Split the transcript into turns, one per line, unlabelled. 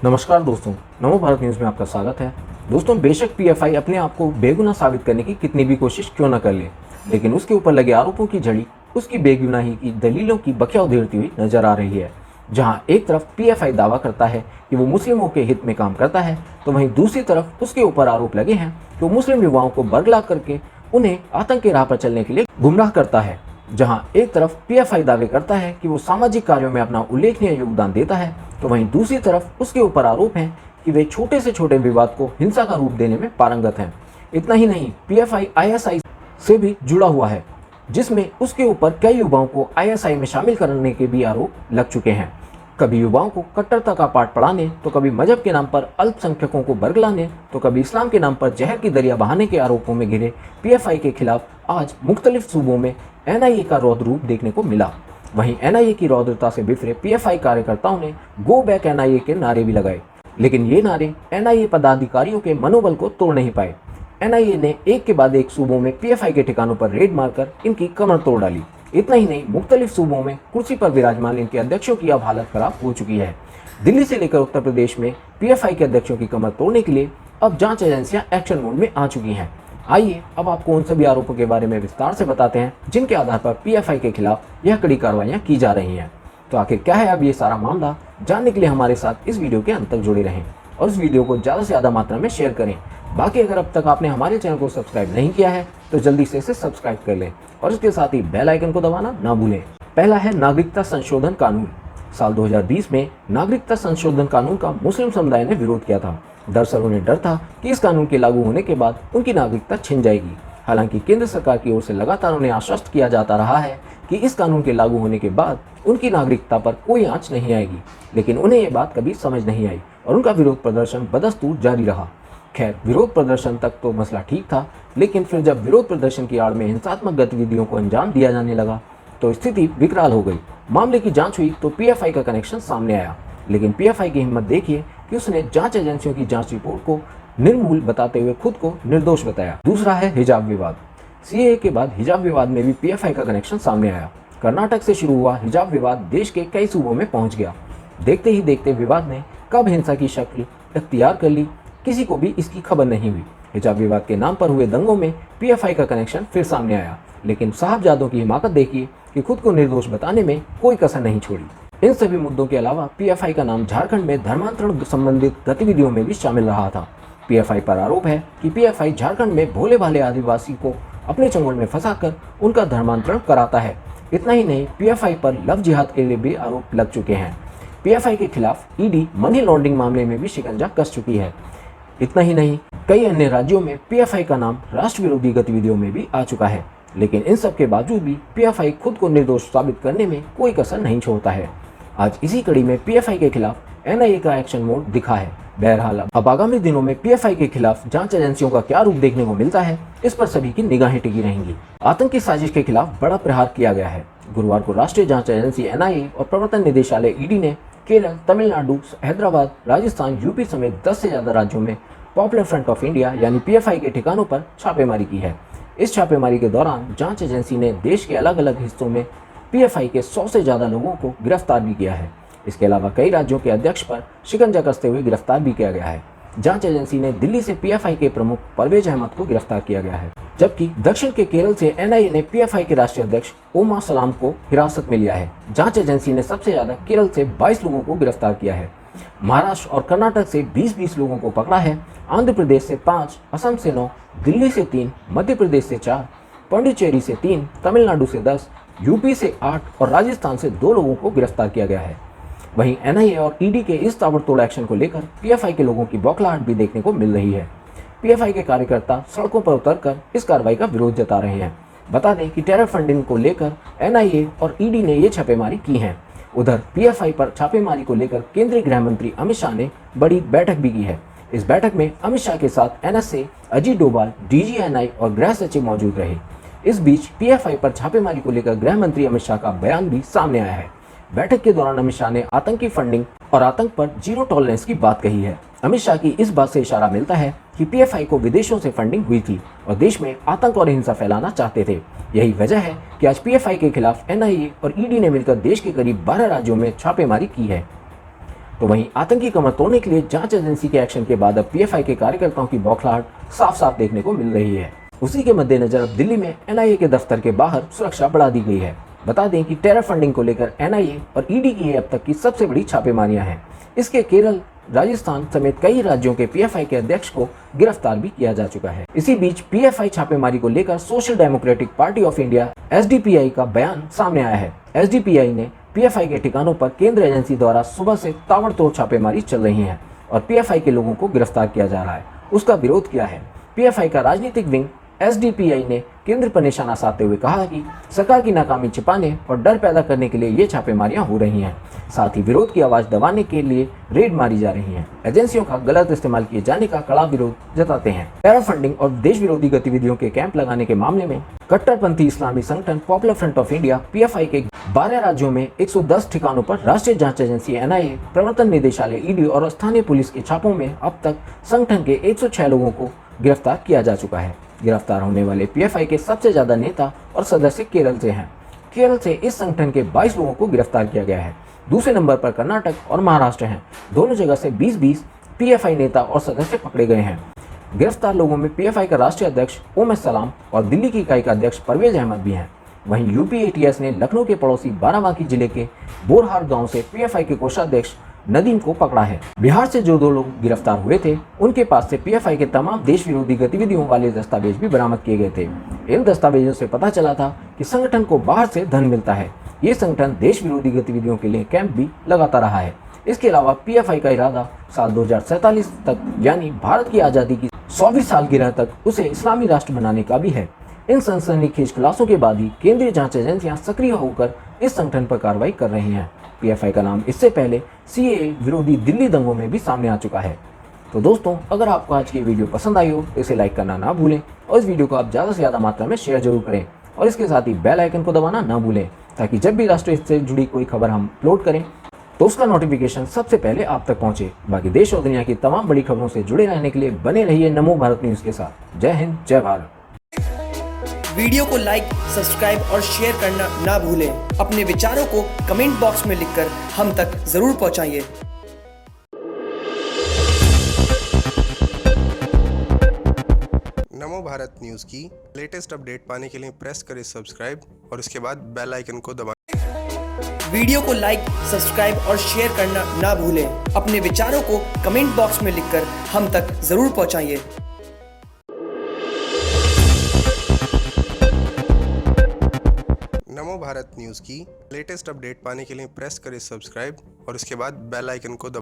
नमस्कार दोस्तों, नमो भारत न्यूज़ में आपका स्वागत है। दोस्तों, बेशक पीएफआई अपने आप को बेगुनाह साबित करने की कितनी भी कोशिश क्यों न कर ले, लेकिन उसके ऊपर लगे आरोपों की झड़ी उसकी बेगुनाही की दलीलों की बखिया उधेड़ती हुई नजर आ रही है। जहां एक तरफ पीएफआई दावा करता है कि वो मुस्लिमों के हित में काम करता है, तो वहीं दूसरी तरफ उसके ऊपर आरोप लगे हैं कि वो मुस्लिम युवाओं को बरगला करके उन्हें आतंक की राह पर चलने के लिए गुमराह करता है। जहां एक तरफ पीएफआई दावे करता है कि वो सामाजिक कार्यों में अपना उल्लेखनीय योगदान देता है, तो वहीं दूसरी तरफ उसके ऊपर आरोप है कि वे छोटे से छोटे विवाद को हिंसा का रूप देने में पारंगत हैं। इतना ही नहीं, पीएफआई आईएसआई से भी जुड़ा हुआ है, जिसमें उसके ऊपर कई युवाओं को आईएसआई में शामिल करने के भी आरोप लग चुके हैं। कभी युवाओं को कट्टरता का पाठ पढ़ाने, तो कभी मजहब के नाम पर अल्पसंख्यकों को बरगलाने, तो कभी इस्लाम के नाम पर जहर की दरिया बहाने के आरोपों में घिरे पीएफआई के खिलाफ आज मुख्तलिफ सूबों में एनआईए का रौद्र रूप देखने को मिला। वहीं एनआईए की रौद्रता से बिफरे पीएफआई कार्यकर्ताओं ने गो बैक एनआईए के नारे भी लगाए, लेकिन ये नारे एनआईए पदाधिकारियों के मनोबल को तोड़ नहीं पाए। एनआईए ने एक के बाद एक सूबों में पीएफआई के ठिकानों पर रेड मारकर इनकी कमर तोड़ डाली। इतना ही नहीं, मुख्तलिफ सूबों में कुर्सी पर विराजमान इनके अध्यक्षों की अब हालत खराब हो चुकी है। दिल्ली से लेकर उत्तर प्रदेश में पीएफआई के अध्यक्षों की कमर तोड़ने के लिए अब जांच एजेंसियां एक्शन मोड में आ चुकी हैं। आइए अब आपको उन सभी आरोपों के बारे में विस्तार से बताते हैं जिनके आधार पर पीएफआई के खिलाफ यह कड़ी कार्रवाइयां की जा रही हैं। तो आखिर क्या है अब ये सारा मामला, जानने के लिए हमारे साथ इस वीडियो के अंत तक जुड़े रहें और इस वीडियो को ज़्यादा से ज़्यादा मात्रा में शेयर करें। बाकी अगर अब तक आपने हमारे चैनल को सब्सक्राइब नहीं किया है तो जल्दी से इसे सब्सक्राइब कर लें और इसके साथ ही बेल आइकन को दबाना ना भूलें। पहला है नागरिकता संशोधन कानून। साल 2020 में नागरिकता संशोधन कानून का मुस्लिम समुदाय ने विरोध किया था। दरअसल उन्हें डर था कि इस कानून के लागू होने के बाद उनकी नागरिकता छिन जाएगी। हालांकि केंद्र सरकार की ओर से लगातार उन्हें आश्वस्त किया जाता रहा है कि इस कानून के लागू होने के बाद उनकी नागरिकता पर कोई आंच नहीं आएगी, लेकिन उन्हें ये बात कभी समझ नहीं आई और उनका विरोध प्रदर्शन बदस्तूर जारी रहा। खैर, विरोध प्रदर्शन तक तो मसला ठीक था, लेकिन फिर जब विरोध प्रदर्शन की आड़ में हिंसात्मक गतिविधियों को अंजाम दिया जाने लगा तो स्थिति विकराल हो गई। मामले की जांच हुई तो पीएफआई का कनेक्शन सामने आया, लेकिन पीएफआई की हिम्मत देखिए कि उसने जांच एजेंसियों की जांच रिपोर्ट को निर्मूल बताते हुए खुद को निर्दोष बताया। दूसरा है हिजाब विवाद। सीएए के बाद हिजाब विवाद में भी पीएफआई का कनेक्शन सामने आया। कर्नाटक से शुरू हुआ हिजाब विवाद देश के कई सूबों में पहुंच गया। देखते ही देखते विवाद ने कब हिंसा की शक्ल इख्तियार कर ली, किसी को भी इसकी खबर नहीं हुई। हिजाब विवाद के नाम पर हुए दंगों में पीएफआई का कनेक्शन फिर सामने आया, लेकिन साहबजादों की हिमाकत देखिए कि खुद को निर्दोष बताने में कोई कसर नहीं छोड़ी। इन सभी मुद्दों के अलावा पीएफआई का नाम झारखंड में धर्मांतरण संबंधित गतिविधियों में भी शामिल रहा था। पीएफआई पर आरोप है कि पीएफआई झारखंड में भोले भाले आदिवासी को अपने चंगुल में फंसाकर उनका धर्मांतरण कराता है। इतना ही नहीं, पीएफआई पर लव जिहाद के लिए भी आरोप लग चुके हैं। पीएफआई के खिलाफ ईडी मनी लॉन्ड्रिंग मामले में भी शिकंजा कस चुकी है। इतना ही नहीं, कई अन्य राज्यों में पीएफआई का नाम राष्ट्र विरोधी गतिविधियों में भी आ चुका है, लेकिन इन सब के बावजूद भी पीएफआई खुद को निर्दोष साबित करने में कोई कसर नहीं छोड़ता है। आज इसी कड़ी में पीएफआई के खिलाफ एनआईए का एक्शन मोड दिखा है। बहरहाल अब आगामी दिनों में पीएफआई के खिलाफ जांच एजेंसियों का क्या रूप देखने को मिलता है, इस पर सभी की निगाहें टिकी रहेंगी। आतंकी साजिश के खिलाफ बड़ा प्रहार किया गया है। गुरुवार को राष्ट्रीय जांच एजेंसी एनआईए और प्रवर्तन निदेशालय ईडी ने केरल, तमिलनाडु, हैदराबाद, राजस्थान, यूपी समेत 10 से ज्यादा राज्यों में पॉपुलर फ्रंट ऑफ इंडिया यानी पीएफआई के ठिकानों पर छापेमारी की है। इस छापेमारी के दौरान जांच एजेंसी ने देश के अलग अलग हिस्सों में पीएफआई के 100 से ज्यादा लोगों को गिरफ्तार भी किया है। इसके अलावा कई राज्यों के अध्यक्ष पर शिकंजा कसते हुए गिरफ्तार भी किया गया है। जांच एजेंसी ने दिल्ली से पीएफआई के प्रमुख परवेज अहमद को गिरफ्तार किया गया है, जबकि दक्षिण के केरल से एनआईए ने पीएफआई के राष्ट्रीय अध्यक्ष ओमा सलाम को हिरासत में लिया है। जांच एजेंसी ने सबसे ज्यादा केरल से 22 लोगों को गिरफ्तार किया है। महाराष्ट्र और कर्नाटक से 20-20 लोगों को पकड़ा है। आंध्र प्रदेश से 5, असम से 9, दिल्ली से 3, मध्य प्रदेश से 4, पांडिचेरी से 3, तमिलनाडु से 10, यूपी से 8 और राजस्थान से 2 लोगों को गिरफ्तार किया गया है। वहीं एनआईए और ईडी के इस ताबड़तोड़ एक्शन को लेकर पीएफआई के लोगों की बौखलाहट भी देखने को मिल रही है। पीएफआई के कार्यकर्ता सड़कों पर उतरकर इस कार्रवाई का विरोध जता रहे हैं। बता दें कि टेरर फंडिंग को लेकर एनआईए और ईडी ने ये छापेमारी की है। उधर पीएफआई पर छापेमारी को लेकर केंद्रीय गृह मंत्री अमित शाह ने बड़ी बैठक भी की है। इस बैठक में अमित शाह के साथ एनएसए, अजीत डोभाल, डीजीएनआई और गृह सचिव मौजूद रहे। इस बीच पीएफआई पर छापेमारी को लेकर गृह मंत्री अमित शाह का बयान भी सामने आया है। बैठक के दौरान अमित शाह ने आतंकी फंडिंग और आतंक पर जीरो टॉलरेंस की बात कही है। अमित शाह की इस बात से इशारा मिलता है कि पीएफआई को विदेशों से फंडिंग हुई थी और देश में आतंक और हिंसा फैलाना चाहते थे। यही वजह है कि आज पीएफआई के खिलाफ एनआईए और ईडी ने मिलकर देश के करीब 12 राज्यों में छापेमारी की है। तो वहीं आतंकी कमर तोड़ने के लिए जांच एजेंसी के एक्शन के बाद अब पीएफआई के कार्यकर्ताओं की बौखलाहट साफ साफ देखने को मिल रही है। उसी के मद्देनजर अब दिल्ली में एनआईए के दफ्तर के बाहर सुरक्षा बढ़ा दी गई है। बता दें कि टेरर फंडिंग को लेकर एनआईए और ईडी की अब तक की सबसे बड़ी छापेमारियां हैं। इसके केरल, राजस्थान समेत कई राज्यों के पीएफआई के अध्यक्ष को गिरफ्तार भी किया जा चुका है। इसी बीच पीएफआई छापेमारी को लेकर social democratic party of India SDPI का बयान सामने आया है। एसडीपीआई ने पीएफआई के ठिकानों पर केंद्र एजेंसी द्वारा सुबह से ताबड़तोड़ छापेमारी चल रही है और पीएफआई के लोगों को गिरफ्तार किया जा रहा है, उसका विरोध किया है। पीएफआई का राजनीतिक विंग एसडीपीआई ने केंद्र पर निशाना साधते हुए कहा कि सरकार की नाकामी छिपाने और डर पैदा करने के लिए ये छापेमारियां हो रही हैं। साथ ही विरोध की आवाज दबाने के लिए रेड मारी जा रही हैं। एजेंसियों का गलत इस्तेमाल किए जाने का कड़ा विरोध जताते हैं। टेरर फंडिंग और देश विरोधी गतिविधियों के कैंप लगाने के मामले में कट्टरपंथी इस्लामी संगठन popular front of India PFI के 12 राज्यों में 110 ठिकानों पर राष्ट्रीय जांच एजेंसी एनआईए, प्रवर्तन निदेशालय ईडी और स्थानीय पुलिस के छापों में अब तक संगठन के 106 लोगों को गिरफ्तार किया जा चुका है। गिरफ्तार होने वाले पीएफआई के सबसे ज्यादा नेता और सदस्य केरल से हैं। केरल से इस संगठन के 22 लोगों को गिरफ्तार किया गया है। दूसरे नंबर पर कर्नाटक और महाराष्ट्र हैं। दोनों जगह से 20-20 पीएफआई नेता और सदस्य पकड़े गए हैं। गिरफ्तार लोगों में पीएफआई का राष्ट्रीय अध्यक्ष ओम एस सलाम और दिल्ली की इकाई का अध्यक्ष परवेज अहमद भी हैं। वहीं यूपी एटीएस ने लखनऊ के पड़ोसी बाराबांकी जिले के बोरहाट गांव से पीएफआई के कोषाध्यक्ष नदीम को पकड़ा है। बिहार से जो 2 लोग गिरफ्तार हुए थे, उनके पास से पीएफआई के तमाम देश विरोधी गतिविधियों वाले दस्तावेज भी बरामद किए गए थे। इन दस्तावेजों से पता चला था कि संगठन को बाहर से धन मिलता है। ये संगठन देश विरोधी गतिविधियों के लिए कैंप भी लगाता रहा है। इसके अलावा पीएफआई का इरादा साल 2047 तक यानी भारत की आज़ादी की 100वीं सालगिरह तक उसे इस्लामी राष्ट्र बनाने का भी है। इन सनसनीखेज खुलासों के बाद ही केंद्रीय जांच एजेंसियां सक्रिय होकर इस संगठन पर कार्रवाई कर रही हैं। पीएफआई का नाम इससे पहले सीएए विरोधी दिल्ली दंगों में भी सामने आ चुका है। तो दोस्तों, अगर आपको आज की वीडियो पसंद आई हो तो इसे लाइक करना ना भूलें और इस वीडियो को आप ज़्यादा से ज़्यादा मात्रा में शेयर जरूर करें और इसके साथ ही बेल आइकन को दबाना ना भूलें ताकि जब भी राष्ट्र से जुड़ी कोई खबर हम अपलोड करें तो उसका नोटिफिकेशन सबसे पहले आप तक पहुंचे। बाकी देश और दुनिया की तमाम बड़ी खबरों से जुड़े रहने के लिए बने रहिए नमो भारत न्यूज़ के साथ। जय हिंद, जय भारत।
वीडियो को लाइक, सब्सक्राइब और शेयर करना ना भूलें। अपने विचारों को कमेंट बॉक्स में लिखकर हम तक जरूर पहुंचाइए।
नमो भारत न्यूज़ की लेटेस्ट अपडेट पाने के लिए प्रेस करें सब्सक्राइब और उसके बाद बेल आइकन को दबाएं।
वीडियो को लाइक, सब्सक्राइब और शेयर करना ना भूलें। अपने विचारों को कमेंट बॉक्स में लिखकर हम तक जरूर पहुंचाइए।
नमो भारत न्यूज़ की लेटेस्ट अपडेट पाने के लिए प्रेस करें सब्सक्राइब और उसके बाद बेल आइकन को दबाएं।